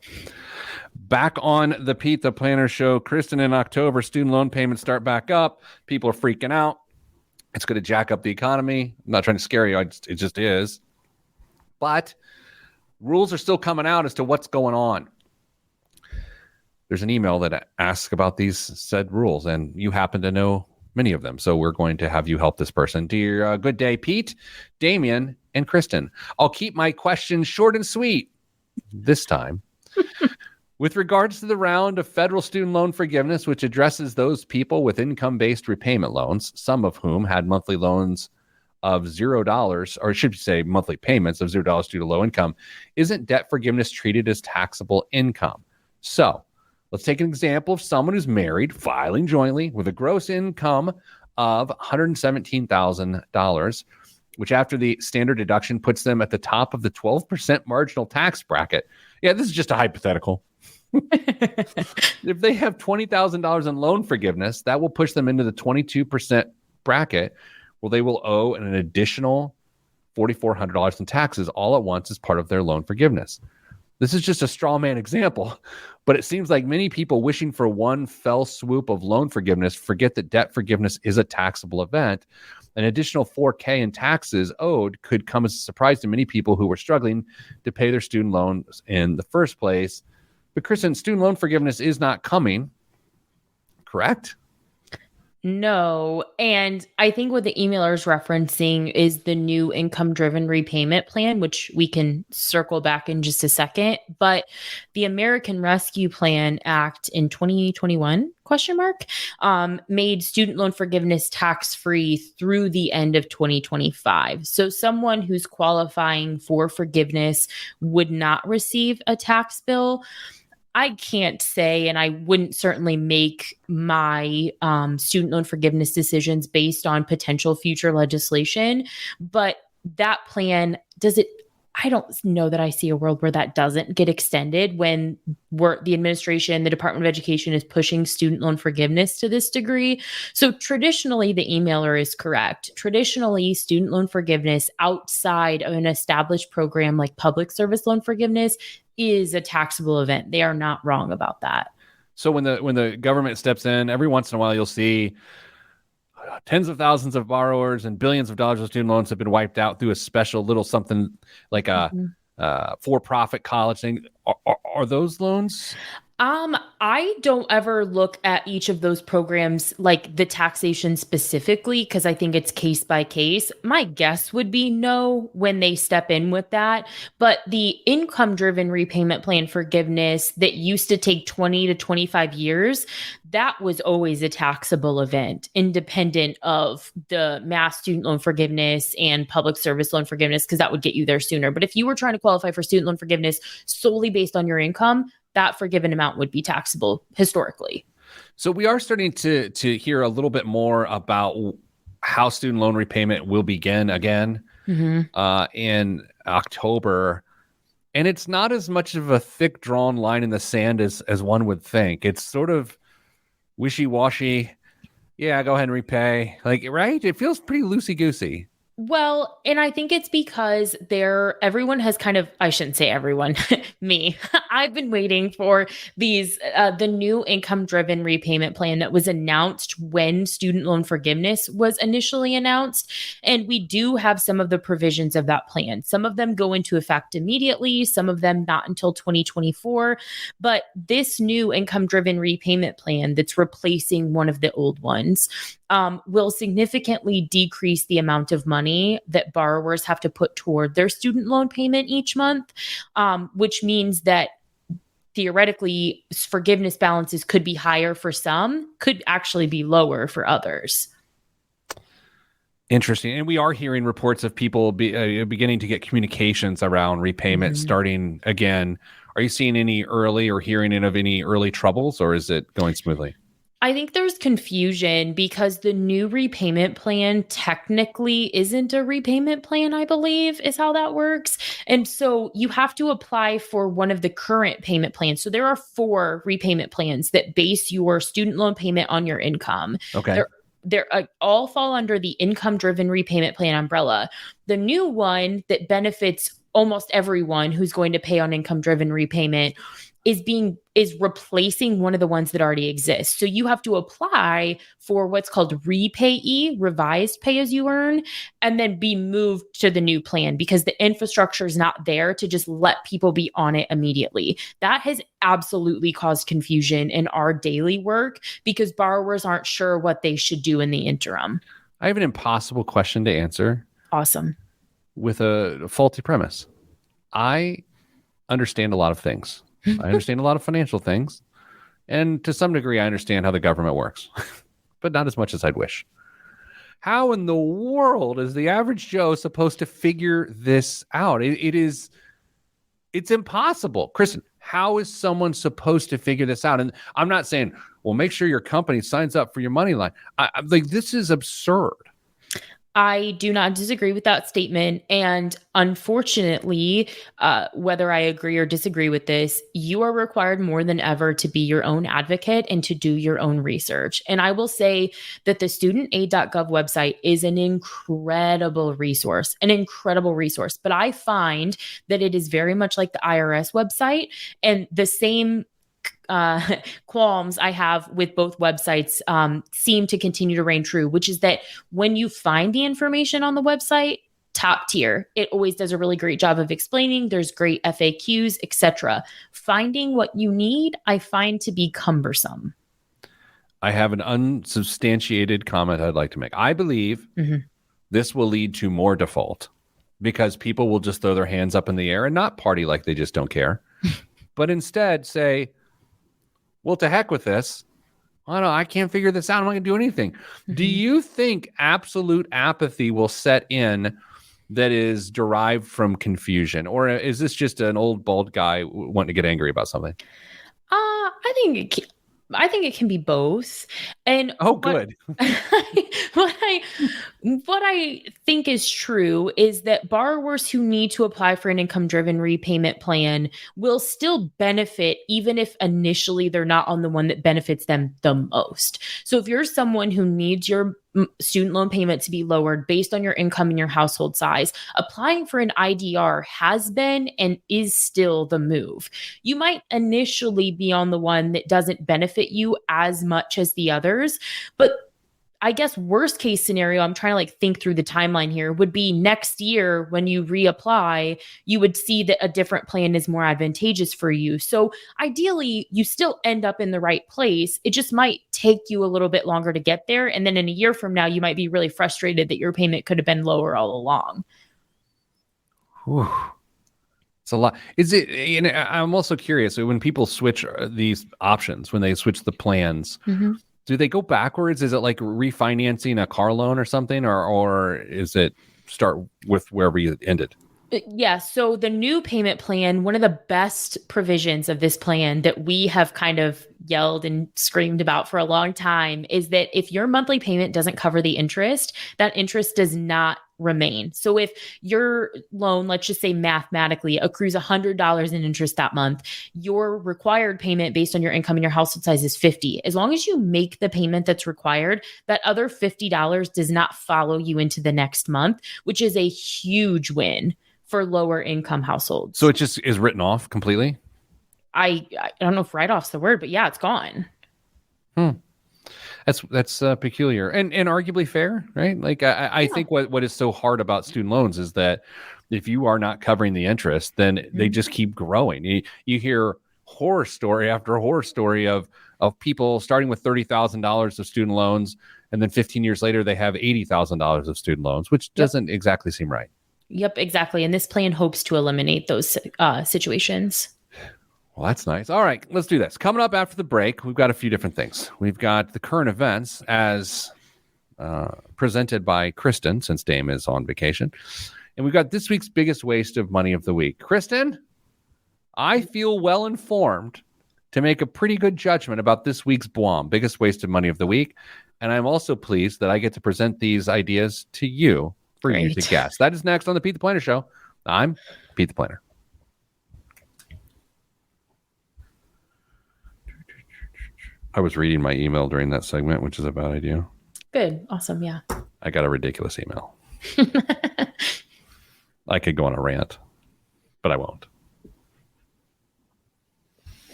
Back on the Pete the Planner Show. Kristen, in October, student loan payments start back up. People are freaking out. It's going to jack up the economy. I'm not trying to scare you. It just is. But rules are still coming out as to what's going on. There's an email that asks about these said rules, and you happen to know many of them. So we're going to have you help this person. Dear good day, Pete, Damien, and Kristen. I'll keep my questions short and sweet this time. With regards to the round of federal student loan forgiveness, which addresses those people with income-based repayment loans, some of whom had monthly loans of $0, or I should say monthly payments of $0 due to low income, isn't debt forgiveness treated as taxable income? So let's take an example of someone who's married, filing jointly with a gross income of $117,000, which after the standard deduction puts them at the top of the 12% marginal tax bracket. Yeah, this is just a hypothetical. If they have $20,000 in loan forgiveness, that will push them into the 22% bracket, where they will owe an additional $4,400 in taxes all at once as part of their loan forgiveness. This is just a straw man example, but it seems like many people wishing for one fell swoop of loan forgiveness forget that debt forgiveness is a taxable event. An additional $4,000 in taxes owed could come as a surprise to many people who were struggling to pay their student loans in the first place. But Kristen, student loan forgiveness is not coming, correct? No. And I think what the emailer is referencing is the new income-driven repayment plan, which we can circle back in just a second. But the American Rescue Plan Act in 2021, made student loan forgiveness tax-free through the end of 2025. So someone who's qualifying for forgiveness would not receive a tax bill. I can't say, and I wouldn't certainly make my student loan forgiveness decisions based on potential future legislation, but that plan, I don't know that I see a world where that doesn't get extended when the administration, the Department of Education is pushing student loan forgiveness to this degree. So traditionally, the emailer is correct. Traditionally, student loan forgiveness outside of an established program like public service loan forgiveness is a taxable event. They are not wrong about that. So when the government steps in, every once in a while you'll see tens of thousands of borrowers and billions of dollars of student loans have been wiped out through a special little something like a for-profit college thing. Are those loans? I don't ever look at each of those programs like the taxation specifically because I think it's case by case. My guess would be no when they step in with that. But the income driven repayment plan forgiveness that used to take 20 to 25 years, that was always a taxable event, independent of the mass student loan forgiveness and public service loan forgiveness, because that would get you there sooner. But if you were trying to qualify for student loan forgiveness solely based on your income, that forgiven amount would be taxable historically. So we are starting to hear a little bit more about how student loan repayment will begin again in October. And it's not as much of a thick drawn line in the sand as one would think. It's sort of wishy-washy. Yeah, go ahead and repay. Like, right? It feels pretty loosey-goosey. Well, and I think it's because everyone has kind of, I shouldn't say everyone, me. I've been waiting for the new income driven repayment plan that was announced when student loan forgiveness was initially announced. And we do have some of the provisions of that plan. Some of them go into effect immediately, some of them not until 2024. But this new income driven repayment plan that's replacing one of the old ones will significantly decrease the amount of money that borrowers have to put toward their student loan payment each month, which means that theoretically forgiveness balances could be higher for some, could actually be lower for others. Interesting. And we are hearing reports of people beginning to get communications around repayment starting again. Are you seeing any early or hearing of any early troubles, or is it going smoothly? I think there's confusion because the new repayment plan technically isn't a repayment plan, I believe, is how that works. And so you have to apply for one of the current payment plans. So there are 4 repayment plans that base your student loan payment on your income. Okay. They're all fall under the income driven repayment plan umbrella. The new one that benefits almost everyone who's going to pay on income driven repayment is replacing one of the ones that already exist. So you have to apply for what's called REPAYE, revised pay as you earn, and then be moved to the new plan because the infrastructure is not there to just let people be on it immediately. That has absolutely caused confusion in our daily work because borrowers aren't sure what they should do in the interim. I have an impossible question to answer. Awesome. With a faulty premise. I understand a lot of things. I understand a lot of financial things. And to some degree, I understand how the government works, but not as much as I'd wish. How in the world is the average Joe supposed to figure this out? It's impossible. Kristen, how is someone supposed to figure this out? And I'm not saying, well, make sure your company signs up for your money line. I'm like, this is absurd. I do not disagree with that statement. And unfortunately, whether I agree or disagree with this, you are required more than ever to be your own advocate and to do your own research. And I will say that the studentaid.gov website is an incredible resource, But I find that it is very much like the IRS website, and the same qualms I have with both websites seem to continue to reign true, which is that when you find the information on the website, top tier, it always does a really great job of explaining. There's great FAQs, etc. Finding what you need, I find to be cumbersome. I have an unsubstantiated comment I'd like to make. I believe this will lead to more default because people will just throw their hands up in the air and not party like they just don't care, but instead say, well, to heck with this. I can't figure this out. I'm not going to do anything. Do you think absolute apathy will set in that is derived from confusion? Or is this just an old bald guy wanting to get angry about something? I think it can be both. And good. what I think is true is that borrowers who need to apply for an income-driven repayment plan will still benefit even if initially they're not on the one that benefits them the most. So if you're someone who needs your student loan payment to be lowered based on your income and your household size, applying for an IDR has been and is still the move. You might initially be on the one that doesn't benefit you as much as the others, but I guess worst case scenario, I'm trying to like think through the timeline here, would be next year when you reapply, you would see that a different plan is more advantageous for you. So ideally, you still end up in the right place. It just might take you a little bit longer to get there. And then in a year from now, you might be really frustrated that your payment could have been lower all along. Whew. It's a lot. Is it? And I'm also curious. When people switch these options, when they switch the plans, do they go backwards? Is it like refinancing a car loan or something, or is it start with wherever you ended? Yeah. So the new payment plan, one of the best provisions of this plan that we have kind of yelled and screamed about for a long time is that if your monthly payment doesn't cover the interest, that interest does not remain. So if your loan, let's just say mathematically, accrues $100 in interest that month, your required payment based on your income and your household size is $50. As long as you make the payment that's required, that other $50 does not follow you into the next month, which is a huge win for lower income households. So it just is written off completely? I don't know if write-off's the word, but yeah, it's gone. That's peculiar and arguably fair, right? Like I think what is so hard about student loans is that if you are not covering the interest, then they just keep growing. You hear horror story after horror story of people starting with $30,000 of student loans, and then 15 years later they have $80,000 of student loans, which doesn't exactly seem right. Yep, exactly. And this plan hopes to eliminate those situations. Well, that's nice. All right, let's do this. Coming up after the break, we've got a few different things. We've got the current events as presented by Kristen, since Dame is on vacation. And we've got this week's biggest waste of money of the week. Kristen, I feel well informed to make a pretty good judgment about this week's BWOM, biggest waste of money of the week. And I'm also pleased that I get to present these ideas to you for you to guess. That is next on the Pete the Planner Show. I'm Pete the Planner. I was reading my email during that segment, which is a bad idea. Good. Awesome. Yeah. I got a ridiculous email. I could go on a rant, but I won't.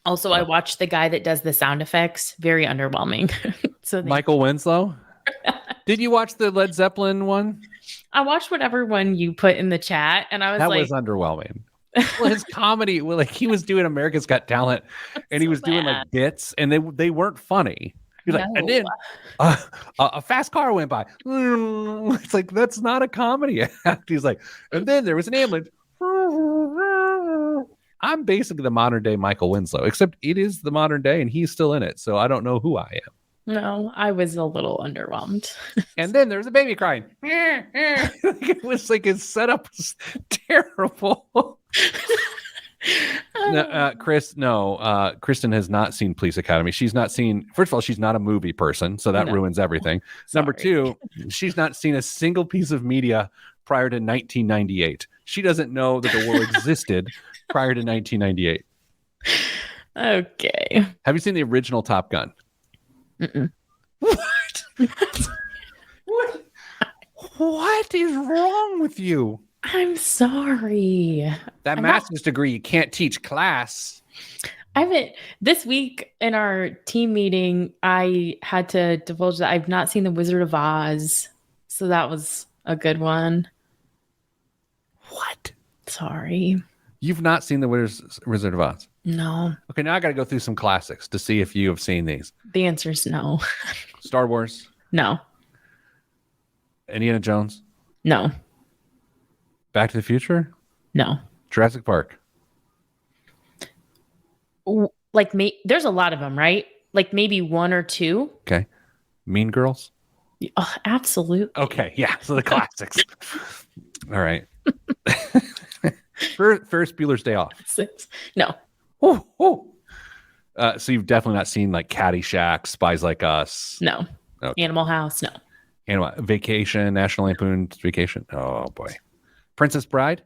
Also, I watched the guy that does the sound effects. Very underwhelming. Michael Winslow? Did you watch the Led Zeppelin one? I watched whatever one you put in the chat, and I was that was underwhelming. Well, his comedy, like he was doing America's Got Talent, and he was doing like bits, and they weren't funny. He's like, and then a fast car went by. It's like, that's not a comedy act. He's like, and then there was an ambulance. I'm basically the modern day Michael Winslow, except it is the modern day, and he's still in it. So I don't know who I am. No, I was a little underwhelmed. And then there's a baby crying. It was like his setup was terrible. Kristen has not seen Police Academy. She's not seen, first of all, she's not a movie person, so that ruins everything. Number two, she's not seen a single piece of media prior to 1998. She doesn't know that the world existed prior to 1998. Okay. Have you seen the original Top Gun? Mm-mm. What is wrong with you? I'm sorry. That master's degree, you can't teach class. This week in our team meeting, I had to divulge that I've not seen The Wizard of Oz. So that was a good one. What? Sorry. You've not seen The Wizard of Oz? No. Okay, now I got to go through some classics to see if you have seen these. The answer is no. Star Wars? No. Indiana Jones? No. Back to the Future? No. Jurassic Park? Like, there's a lot of them, right? Like maybe one or two. Okay. Mean Girls? Oh, absolutely. Okay, yeah. So the classics. All right. Ferris Bueller's Day Off? No. So you've definitely not seen like Caddyshack, Spies Like Us? No. Okay. Animal House? No. Vacation, National Lampoon's Vacation? Oh, boy. Princess Bride?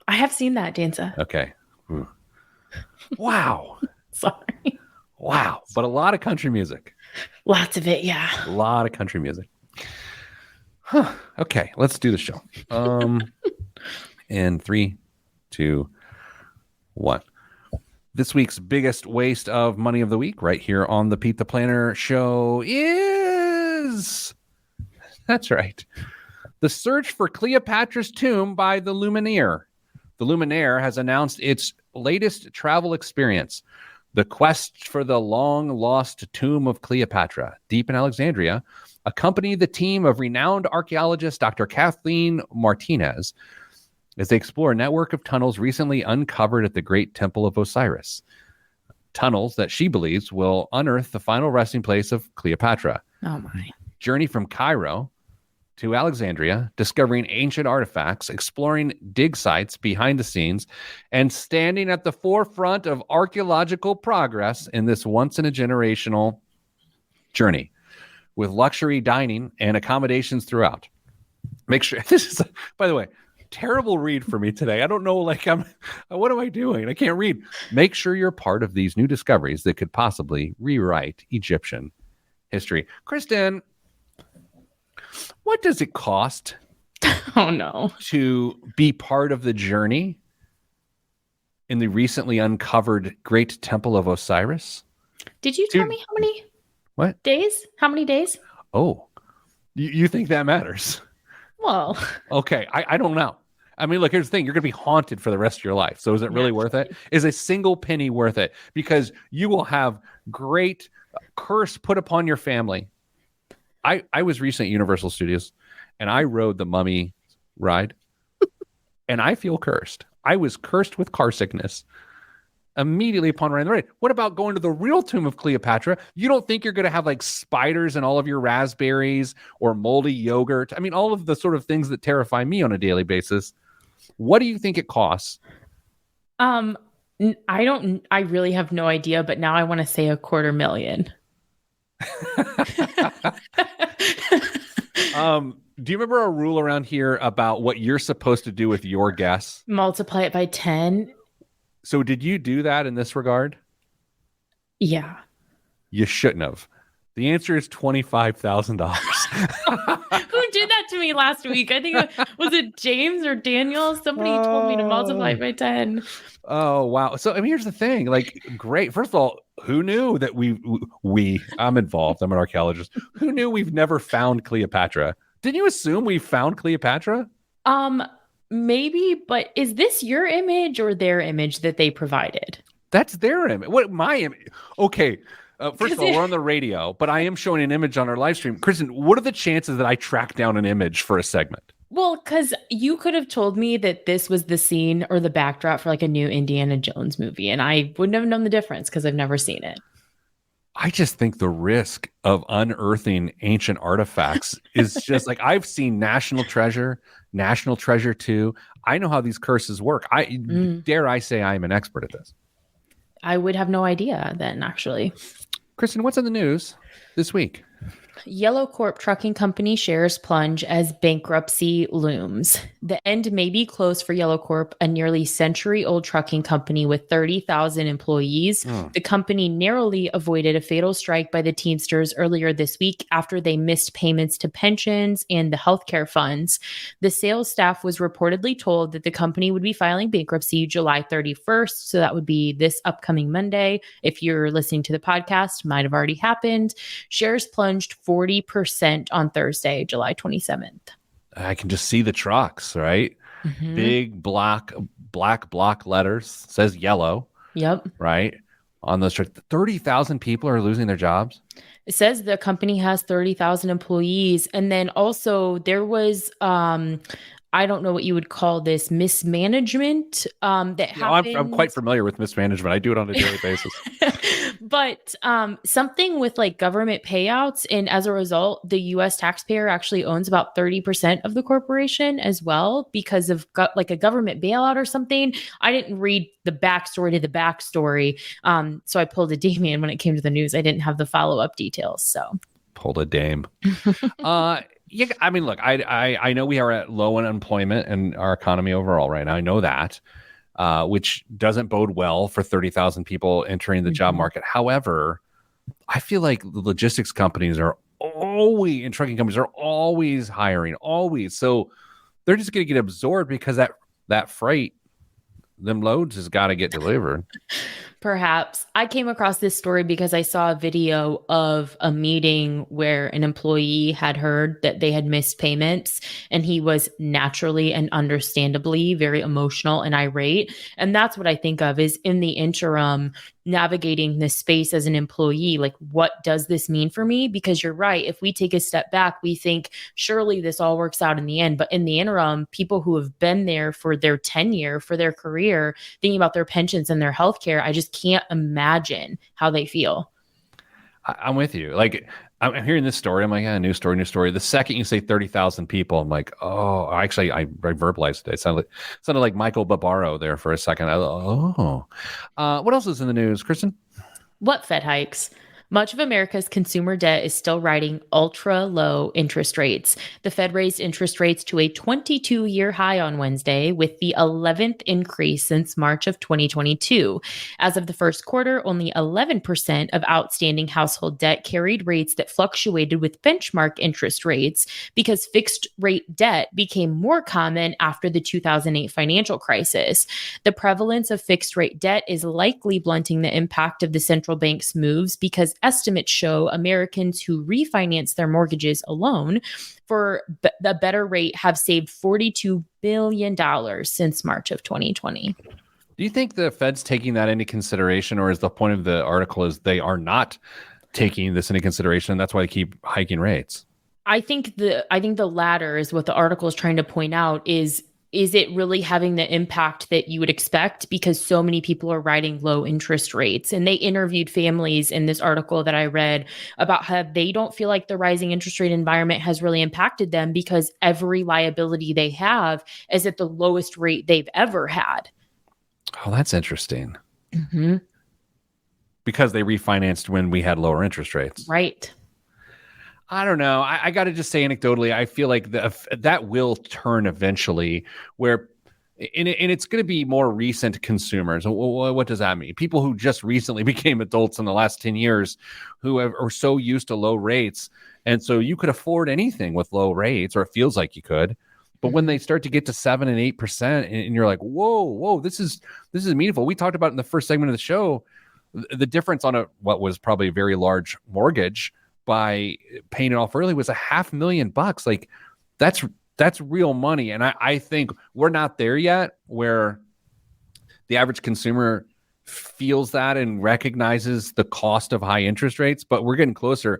I have seen that, Danza. Okay. Ooh. Wow. Sorry. Wow. But a lot of country music. Lots of it, yeah. A lot of country music. Huh. Okay, let's do the show. In 3, 2, 1. This week's biggest waste of money of the week right here on the Pete the Planner Show is That's right. The search for Cleopatra's tomb by the Lumineer. The Lumineer has announced its latest travel experience, the quest for the long-lost tomb of Cleopatra, deep in Alexandria, accompany the team of renowned archaeologist Dr. Kathleen Martinez as they explore a network of tunnels recently uncovered at the Great Temple of Osiris. Tunnels that she believes will unearth the final resting place of Cleopatra. Oh, my. Journey from Cairo to Alexandria, discovering ancient artifacts, exploring dig sites behind the scenes, and standing at the forefront of archaeological progress in this once-in-a-generational journey, with luxury dining and accommodations throughout. Make sure, this is, by the way, terrible read for me today. I don't know, what am I doing? I can't read. Make sure you're part of these new discoveries that could possibly rewrite Egyptian history. Kristen, what does it cost Oh, no. to be part of the journey in the recently uncovered Great Temple of Osiris? Did you tell me how many What? days? How many days? Oh, you think that matters? Well, Okay, I don't know. I mean, look, here's the thing. You're going to be haunted for the rest of your life. So is it really worth it? Is a single penny worth it? Because you will have great curse put upon your family. I was recently at Universal Studios, and I rode the Mummy ride, and I feel cursed. I was cursed with car sickness immediately upon riding the ride. What about going to the real tomb of Cleopatra? You don't think you're going to have like spiders in all of your raspberries or moldy yogurt? I mean, all of the sort of things that terrify me on a daily basis. What do you think it costs? I really have no idea, but now I want to say $250,000. Do you remember a rule around here about what you're supposed to do with your guess? Multiply it by 10. So did you do that in this regard? Yeah. You shouldn't have. The answer is $25,000. Who did that to me last week? I think was it James or Daniel? Somebody told me to multiply it by 10. Oh, wow. So I mean, here's the thing. Like, great. First of all, who knew that I'm involved. I'm an archaeologist. Who knew we've never found Cleopatra? Didn't you assume we found Cleopatra? Maybe, but is this your image or their image that they provided? That's their image. What, my image? Okay. First of all, we're on the radio, but I am showing an image on our live stream. Kristen, what are the chances that I track down an image for a segment? Well, because you could have told me that this was the scene or the backdrop for like a new Indiana Jones movie, and I wouldn't have known the difference because I've never seen it. I just think the risk of unearthing ancient artifacts is just like, I've seen National Treasure 2. I know how these curses work. Dare I say I am an expert at this. I would have no idea then, actually. Kristen, what's in the news this week? Yellow Corp trucking company shares plunge as bankruptcy looms. The end may be close for Yellow Corp, a nearly century-old trucking company with 30,000 employees. The company narrowly avoided a fatal strike by the Teamsters earlier this week after they missed payments to pensions and the healthcare funds. The sales staff was reportedly told that the company would be filing bankruptcy July 31st, so that would be this upcoming Monday. If you're listening to the podcast, might have already happened. Shares plunged 40% on Thursday, July 27th. I can just see the trucks, right? Mm-hmm. Big black block letters, says yellow. Yep. Right? On those trucks. 30,000 people are losing their jobs. It says the company has 30,000 employees. And then also there was, I don't know what you would call this, mismanagement that happened. I'm quite familiar with mismanagement. I do it on a daily basis. But something with like government payouts. And as a result, the U.S. taxpayer actually owns about 30% of the corporation as well because of like a government bailout or something. I didn't read the backstory to the backstory. So I pulled a Damien when it came to the news. I didn't have the follow-up details. So pulled a dame. Yeah, I mean, look, I know we are at low unemployment in our economy overall right now. I know that, which doesn't bode well for 30,000 people entering the job market. However, I feel like the logistics companies are always, and trucking companies are always hiring, always. So they're just going to get absorbed because that freight, them loads has got to get delivered. Perhaps. I came across this story because I saw a video of a meeting where an employee had heard that they had missed payments, and he was naturally and understandably very emotional and irate. And that's what I think of is in the interim, navigating this space as an employee. Like, what does this mean for me? Because you're right. If we take a step back, we think surely this all works out in the end. But in the interim, people who have been there for their tenure, for their career, thinking about their pensions and their healthcare, I just can't imagine how they feel. I'm with you. Like, I'm hearing this story. I'm like, yeah, new story, new story. The second you say 30,000 people, I'm like, oh, actually, I verbalized it. It sounded like Michael Barbaro there for a second. What else is in the news, Kristen? What Fed hikes? Much of America's consumer debt is still riding ultra low interest rates. The Fed raised interest rates to a 22-year high on Wednesday, with the 11th increase since March of 2022. As of the first quarter, only 11% of outstanding household debt carried rates that fluctuated with benchmark interest rates because fixed rate debt became more common after the 2008 financial crisis. The prevalence of fixed rate debt is likely blunting the impact of the central bank's moves because estimates show Americans who refinance their mortgages alone for the better rate have saved $42 billion since March of 2020. Do you think the Fed's taking that into consideration, or is the point of the article is they are not taking this into consideration, and that's why they keep hiking rates? I think the latter is what the article is trying to point out is it really having the impact that you would expect because so many people are riding low interest rates? And they interviewed families in this article that I read about how they don't feel like the rising interest rate environment has really impacted them because every liability they have is at the lowest rate they've ever had. Oh, that's interesting. Mm-hmm. Because they refinanced when we had lower interest rates. Right. I don't know. I got to just say anecdotally, I feel like that will turn eventually where, and it's going to be more recent consumers. What does that mean? People who just recently became adults in the last 10 years who are so used to low rates. And so you could afford anything with low rates, or it feels like you could. But when they start to get to 7% and 8%, and you're like, whoa, this is meaningful. We talked about in the first segment of the show, the difference on what was probably a very large mortgage by paying it off early was $500,000. Like that's real money. And I think we're not there yet where the average consumer feels that and recognizes the cost of high interest rates, but we're getting closer.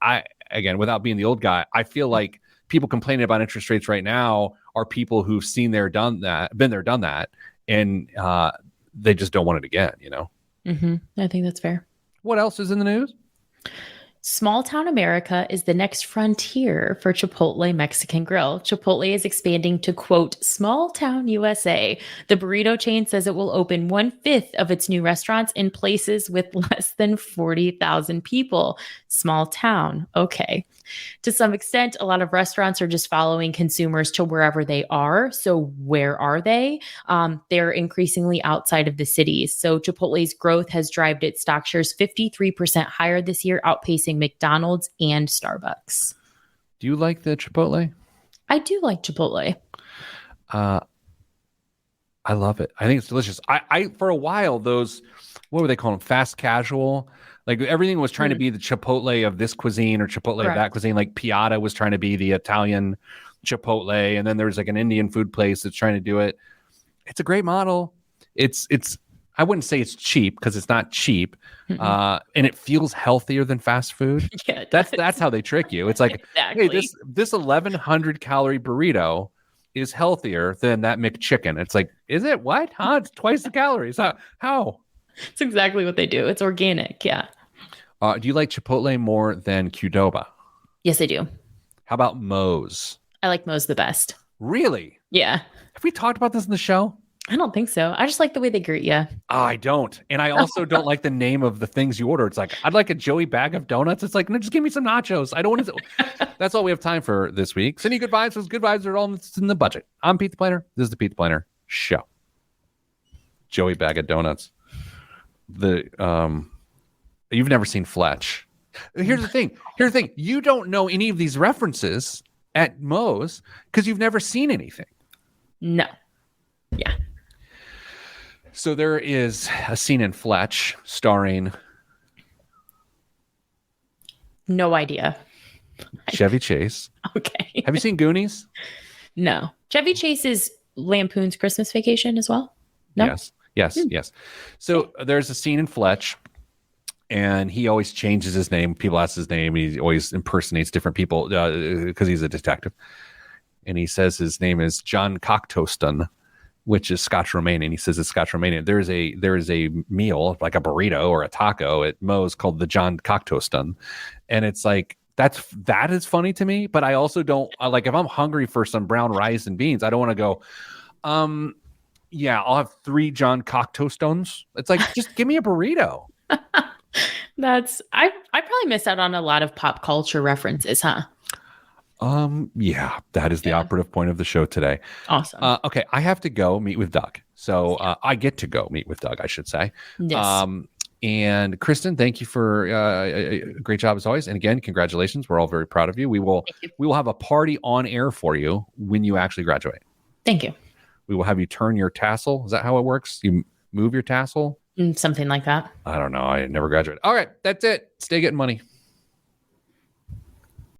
I again, without being the old guy, I feel like people complaining about interest rates right now are people who've been there, done that, and they just don't want it again, you know? Mm-hmm. I think that's fair. What else is in the news? Small town America is the next frontier for Chipotle Mexican Grill. Chipotle is expanding to, quote, small town USA. The burrito chain says it will open 1/5 of its new restaurants in places with less than 40,000 people. Small town. Okay. To some extent, a lot of restaurants are just following consumers to wherever they are. So where are they? They're increasingly outside of the cities. So Chipotle's growth has driven its stock shares 53% higher this year, outpacing McDonald's and Starbucks. Do you like the Chipotle? I do like Chipotle. I love it. I think it's delicious. I for a while, those, what were they calling them? Fast casual. Like everything was trying to be the Chipotle of this cuisine or Chipotle of that cuisine. Like Piata was trying to be the Italian Chipotle. And then there's like an Indian food place that's trying to do it. It's a great model. It's I wouldn't say it's cheap because it's not cheap. And it feels healthier than fast food. Yeah, that's how they trick you. It's like, exactly. hey, this 1,100 calorie burrito is healthier than that McChicken. It's like, is it? What? Huh? It's twice the calories. How? It's exactly what they do. It's organic. Yeah. Do you like Chipotle more than Qdoba? Yes, I do. How about Moe's? I like Moe's the best. Really? Yeah. Have we talked about this in the show? I don't think so. I just like the way they greet you. I don't. And I also don't like the name of the things you order. It's like, I'd like a Joey bag of donuts. It's like, no, just give me some nachos. I don't want to. That's all we have time for this week. Sending good vibes. Those good vibes are all in the budget. I'm Pete the Planner. This is the Pete the Planner Show. Joey bag of donuts. You've never seen Fletch. Here's the thing. You don't know any of these references at Moe's because you've never seen anything. No. Yeah. So there is a scene in Fletch starring No idea. Chevy Chase. Okay. Have you seen Goonies? No. Chevy Chase is Lampoon's Christmas Vacation as well? No? Yes. So there's a scene in Fletch, and he always changes his name. People ask his name. He always impersonates different people because he's a detective. And he says his name is John Cocktoston, which is Scotch Romanian. He says it's Scotch Romanian. There is a meal, like a burrito or a taco at Moe's called the John Cocktoston. And it's like, that is funny to me, but I also don't like, if I'm hungry for some brown rice and beans, I don't want to go, yeah, I'll have 3 John Cocktostones. It's like, just give me a burrito. I probably miss out on a lot of pop culture references, huh? Yeah, that is the operative point of the show today. Awesome. Okay, I have to go meet with Doug. So I get to go meet with Doug, I should say. Yes. And Kristen, thank you for a great job as always. And again, congratulations. We're all very proud of you. We will have a party on air for you when you actually graduate. Thank you. We will have you turn your tassel. Is that how it works? You move your tassel? Something like that. I don't know. I never graduated. All right, that's it. Stay getting money.